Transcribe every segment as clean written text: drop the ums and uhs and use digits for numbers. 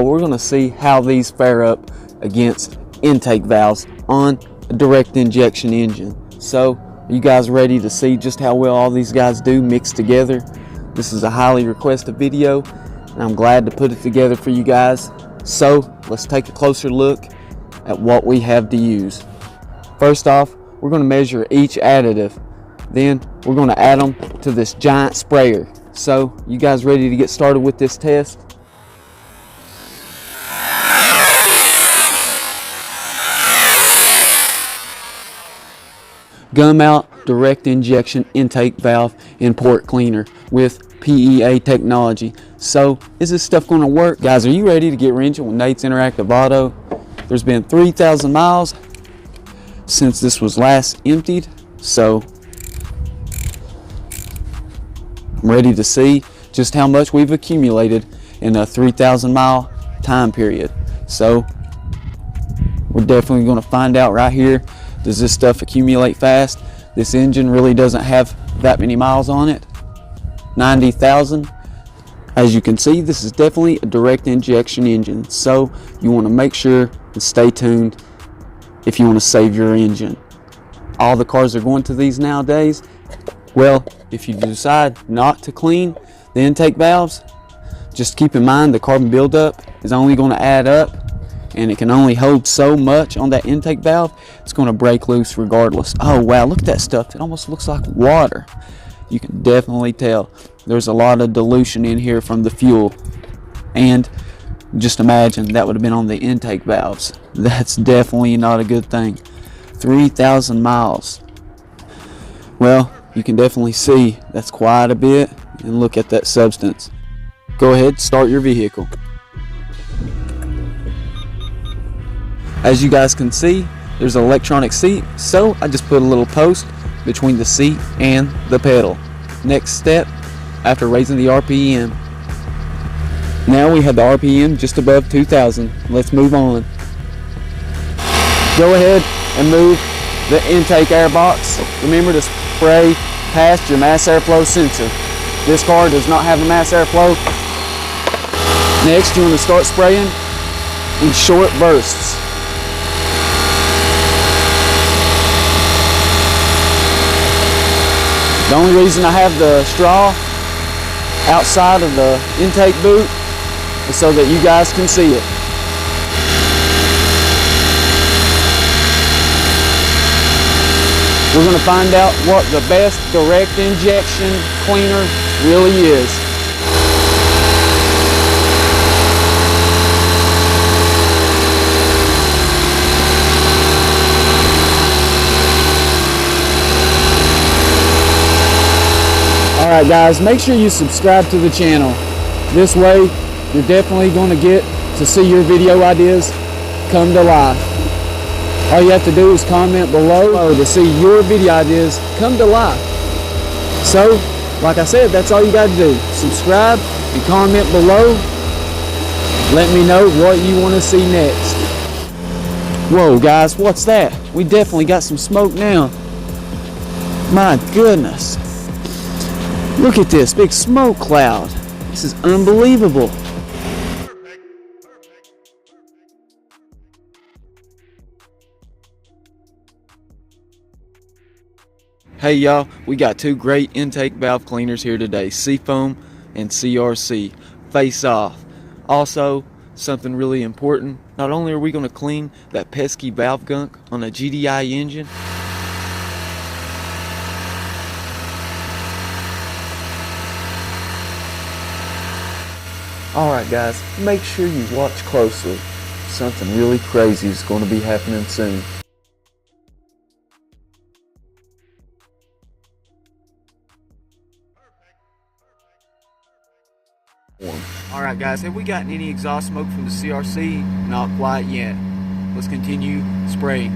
we're going to see how these fare up against intake valves on a direct injection engine. So are you guys ready to see just how well all these guys do mixed together? This is a highly requested video, and I'm glad to put it together for you guys. So let's take a closer look at what we have to use. First off, we're going to measure each additive. Then we're going to add them to this giant sprayer. So you guys ready to get started with this test? Gumout direct injection intake valve and port cleaner with PEA technology. So is this stuff going to work? Guys, are you ready to get wrenching with Nate's Interactive Auto? There's been 3,000 miles since this was last emptied, so I'm ready to see just how much we've accumulated in a 3,000 mile time period. So we're definitely going to find out right here. Does this stuff accumulate fast? This engine really doesn't have that many miles on it. 90,000. As you can see, this is definitely a direct injection engine. So you want to make sure and stay tuned if you want to save your engine. All the cars are going to these nowadays. Well, if you decide not to clean the intake valves, just keep in mind the carbon buildup is only going to add up, and it can only hold so much on that intake valve. It's going to break loose regardless. Oh wow, look at that stuff. It almost looks like water. You can definitely tell there's a lot of dilution in here from the fuel, and just imagine that would have been on the intake valves. That's definitely not a good thing. 3,000 miles. Well, you can definitely see that's quite a bit, and look at that substance. Go ahead, start your vehicle. As you guys can see, there's an electronic seat, so I just put a little post between the seat and the pedal. Next step, after raising the RPM. Now we have the RPM just above 2,000. Let's move on. Go ahead and move the intake air box. Remember to spray past your mass airflow sensor. This car does not have a mass airflow. Next, you want to start spraying in short bursts. The only reason I have the straw outside of the intake boot is so that you guys can see it. We're going to find out what the best direct injection cleaner really is. Alright guys, make sure you subscribe to the channel. This way, you're definitely going to get to see your video ideas come to life. All you have to do is comment below to see your video ideas come to life. So, like I said, that's all you got to do. Subscribe and comment below. Let me know what you want to see next. Whoa guys, what's that? We definitely got some smoke now. My goodness. Look at this big smoke cloud. This is unbelievable. Hey y'all, we got two great intake valve cleaners here today, Seafoam and CRC. Face off. Also, something really important, not only are we going to clean that pesky valve gunk on a GDI engine, alright guys, make sure you watch closely. Something really crazy is going to be happening soon. Alright guys, have we gotten any exhaust smoke from the CRC? Not quite yet. Let's continue spraying.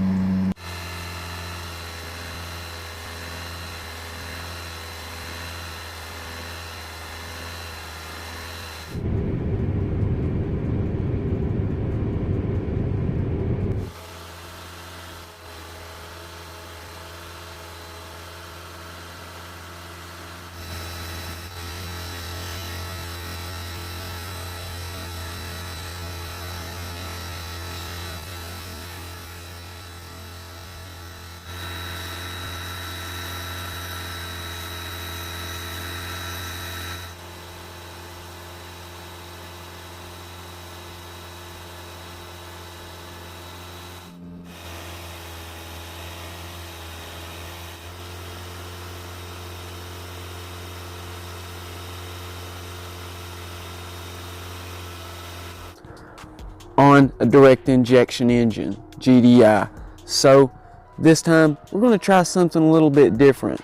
on a direct injection engine, GDI. So this time we're going to try something a little bit different.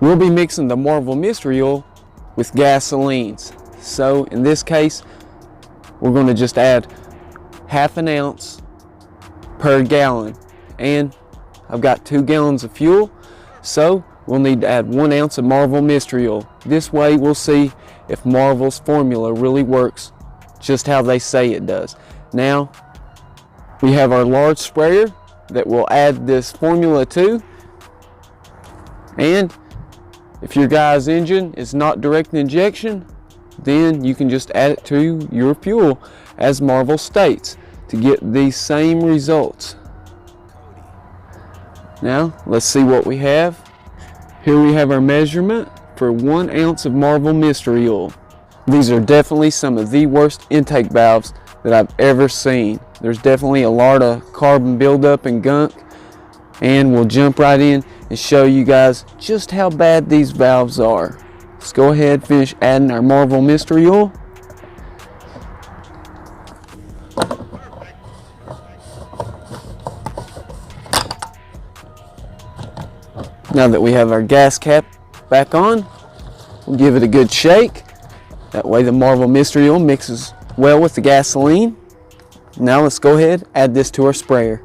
We'll be mixing the Marvel Mystery Oil with gasolines. So in this case, we're going to just add ½ an ounce per gallon. And I've got 2 gallons of fuel, so we'll need to add 1 ounce of Marvel Mystery Oil. This way we'll see if Marvel's formula really works just how they say it does. Now we have our large sprayer that we'll add this formula to, and if your guy's engine is not direct injection, then you can just add it to your fuel as Marvel states to get these same results. Now let's see what we have. Here we have our measurement for 1 ounce of Marvel Mystery Oil. These are definitely some of the worst intake valves that I've ever seen. There's definitely a lot of carbon buildup and gunk, and we'll jump right in and show you guys just how bad these valves are. Let's go ahead and finish adding our Marvel Mystery Oil. Now that we have our gas cap back on, we'll give it a good shake. That way the Marvel Mystery Oil mixes well with the gasoline. Now let's go ahead and add this to our sprayer.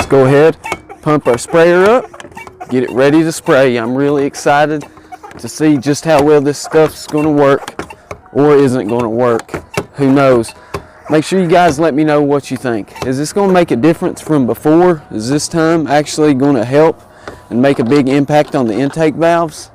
Go ahead, pump our sprayer up, get it ready to spray. I'm really excited to see just how well this stuff's going to work or isn't going to work. Who knows? Make sure you guys let me know what you think. Is this going to make a difference from before? Is this time actually going to help and make a big impact on the intake valves?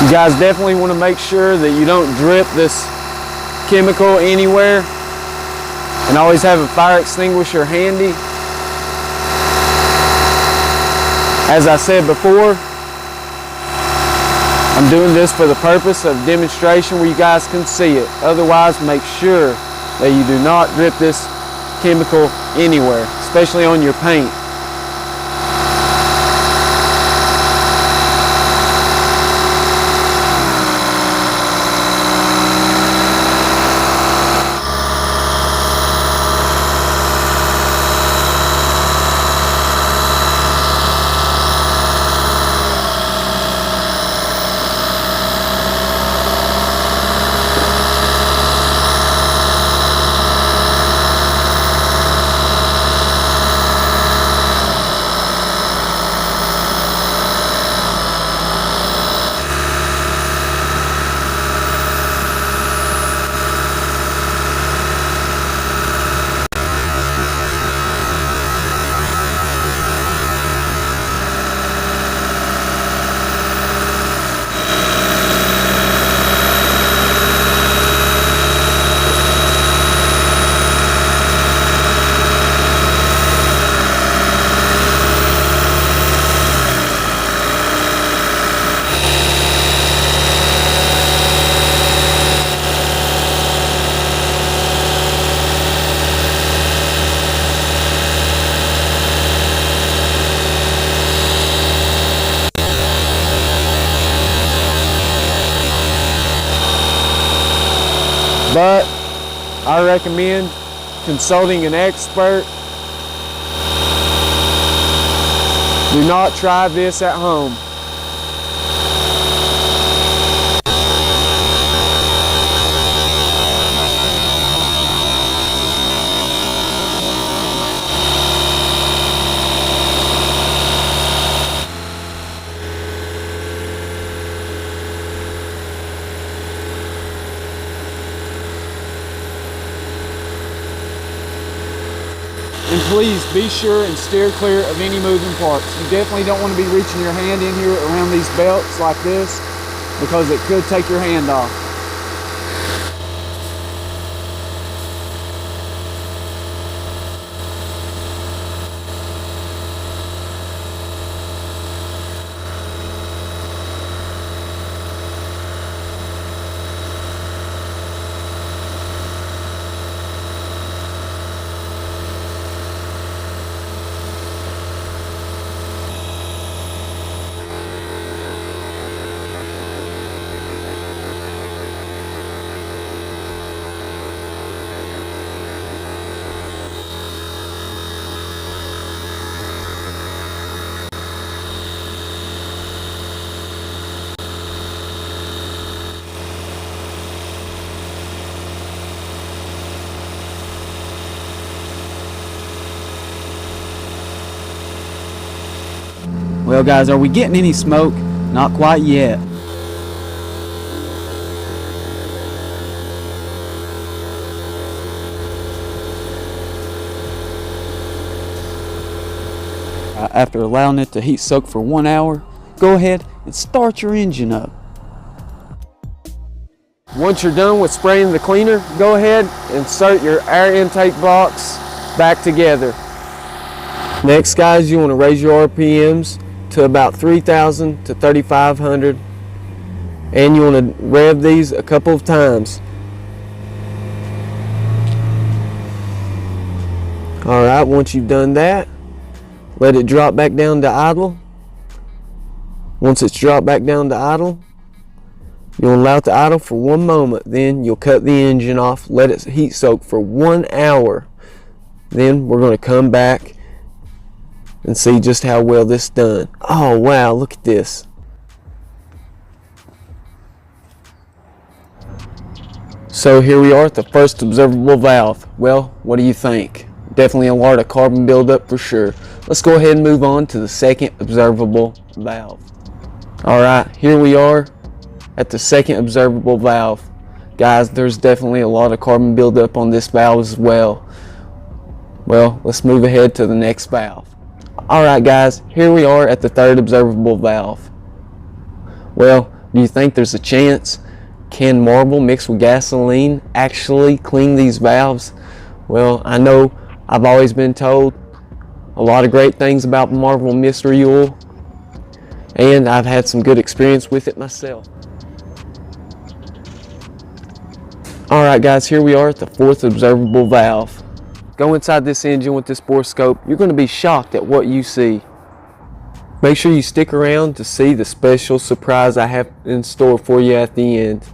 You guys definitely want to make sure that you don't drip this chemical anywhere, and always have a fire extinguisher handy. As I said before, I'm doing this for the purpose of demonstration where you guys can see it. Otherwise, make sure that you do not drip this chemical anywhere, especially on your paint. But I recommend consulting an expert. Do not try this at home. And please be sure and steer clear of any moving parts. You definitely don't want to be reaching your hand in here around these belts like this, because it could take your hand off. Well guys, are we getting any smoke? Not quite yet. After allowing it to heat soak for 1 hour, go ahead and start your engine up. Once you're done with spraying the cleaner, go ahead and insert your air intake box back together. Next guys, you want to raise your RPMs to about 3,000 to 3,500, and you want to rev these a couple of times. Alright, once you've done that, let it drop back down to idle. Once it's dropped back down to idle, you'll allow it to idle for 1 moment, then you'll cut the engine off, let it heat soak for 1 hour. Then we're going to come back and see just how well this is done. Oh wow, look at this. So here we are at the first observable valve. Well, what do you think? Definitely a lot of carbon buildup for sure. Let's go ahead and move on to the second observable valve. Alright, here we are at the second observable valve. Guys, there's definitely a lot of carbon buildup on this valve as well. Well, let's move ahead to the next valve. Alright guys, here we are at the third observable valve. Well, do you think there's a chance? Can marble mixed with gasoline actually clean these valves? Well, I know I've always been told a lot of great things about marble mystery oil, and I've had some good experience with it myself. Alright guys, here we are at the fourth observable valve. Go inside this engine with this Borescope. You're going to be shocked at what you see. Make sure you stick around to see the special surprise I have in store for you at the end.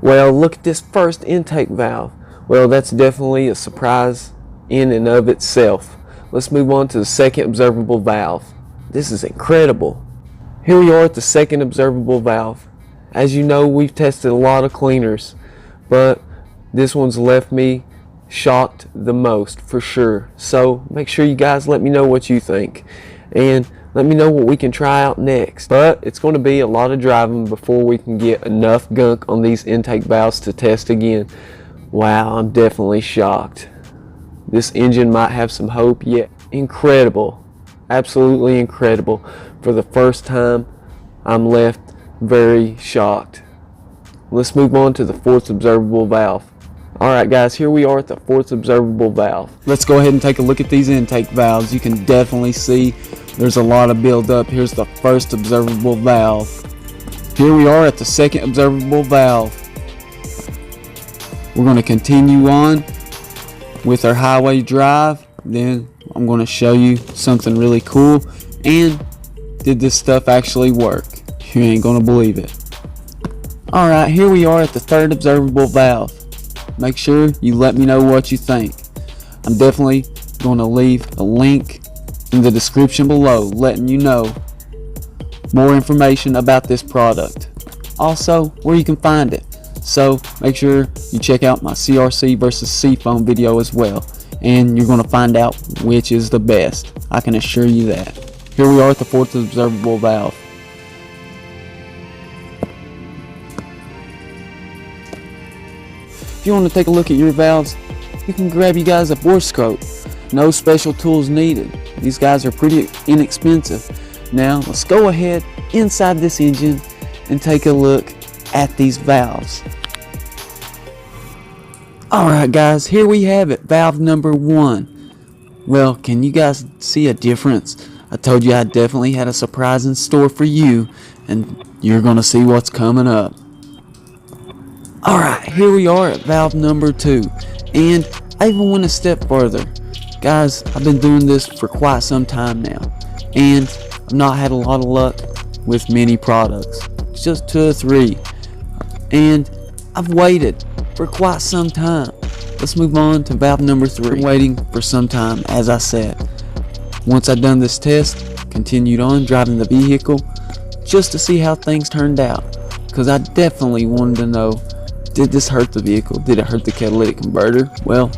Well, look at this first intake valve. Well, that's definitely a surprise in and of itself. Let's move on to the second observable valve. This is incredible. Here we are at the second observable valve. As you know, we've tested a lot of cleaners, but this one's left me shocked the most for sure. So make sure you guys let me know what you think, and let me know what we can try out next. But it's going to be a lot of driving before we can get enough gunk on these intake valves to test again. Wow, I'm definitely shocked. This engine might have some hope yet. Incredible, absolutely incredible. For the first time, I'm left very shocked. Let's move on to the fourth observable valve. Alright guys, here we are at the fourth observable valve. Let's go ahead and take a look at these intake valves. You can definitely see there's a lot of buildup. Here's the first observable valve. Here we are at the second observable valve. We're going to continue on with our highway drive. Then I'm going to show you something really cool. And did this stuff actually work? You ain't going to believe it. Alright, here we are at the third observable valve. Make sure you let me know what you think. I'm definitely going to leave a link in the description below letting you know more information about this product, also where you can find it. So make sure you check out my CRC versus seafoam video as well, and you're going to find out which is the best. I can assure you that. Here we are at the fourth observable valve. If you want to take a look at your valves, you can grab you guys a Borescope. No special tools needed. These guys are pretty inexpensive. Now let's go ahead inside this engine and take a look at these valves. Alright guys, here we have it, valve number 1. Well, can you guys see a difference? I told you I definitely had a surprise in store for you, and you're gonna see what's coming up. Alright, here we are at valve number 2, and I even went a step further. Guys, I've been doing this for quite some time now, and I've not had a lot of luck with many products, just 2 or 3, and I've waited for quite some time. Let's move on to valve number 3. Been waiting for some time, as I said. Once I've done this test, continued on driving the vehicle just to see how things turned out, because I definitely wanted to know, did this hurt the vehicle? Did it hurt the catalytic converter? Well,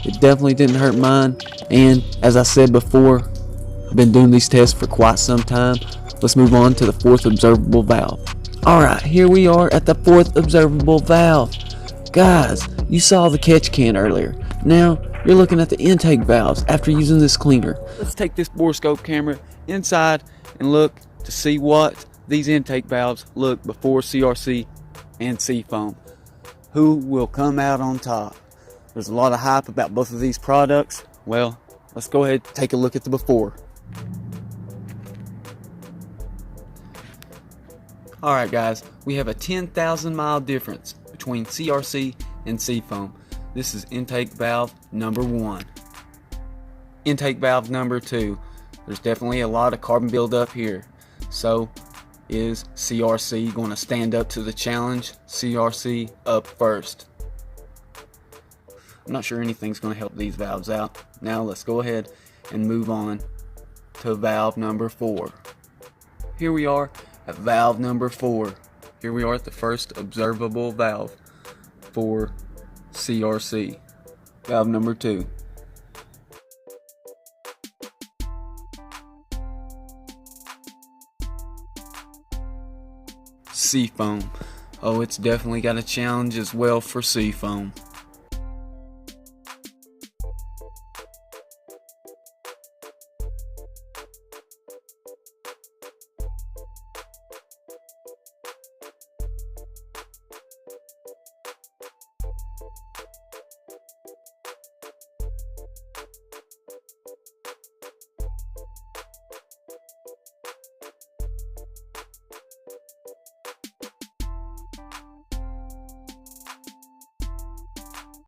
it definitely didn't hurt mine, and as I said before, I've been doing these tests for quite some time. Let's move on to the 4th observable valve. Alright, here we are at the 4th observable valve. Guys, you saw the catch can earlier. Now, you're looking at the intake valves after using this cleaner. Let's take this Borescope camera inside and look to see what these intake valves look before CRC and seafoam. Who will come out on top? There's a lot of hype about both of these products. Well, let's go ahead and take a look at the before. Alright guys, we have a 10,000 mile difference between CRC and seafoam. This is intake valve number 1. Intake valve number 2. There's definitely a lot of carbon buildup here. So, is CRC going to stand up to the challenge? CRC up first. I'm not sure anything's going to help these valves out. Now let's go ahead and move on to valve number 4. Here we are at valve number 4. Here we are at the first observable valve for CRC. Valve number 2. Seafoam. Oh, it's definitely got a challenge as well for seafoam.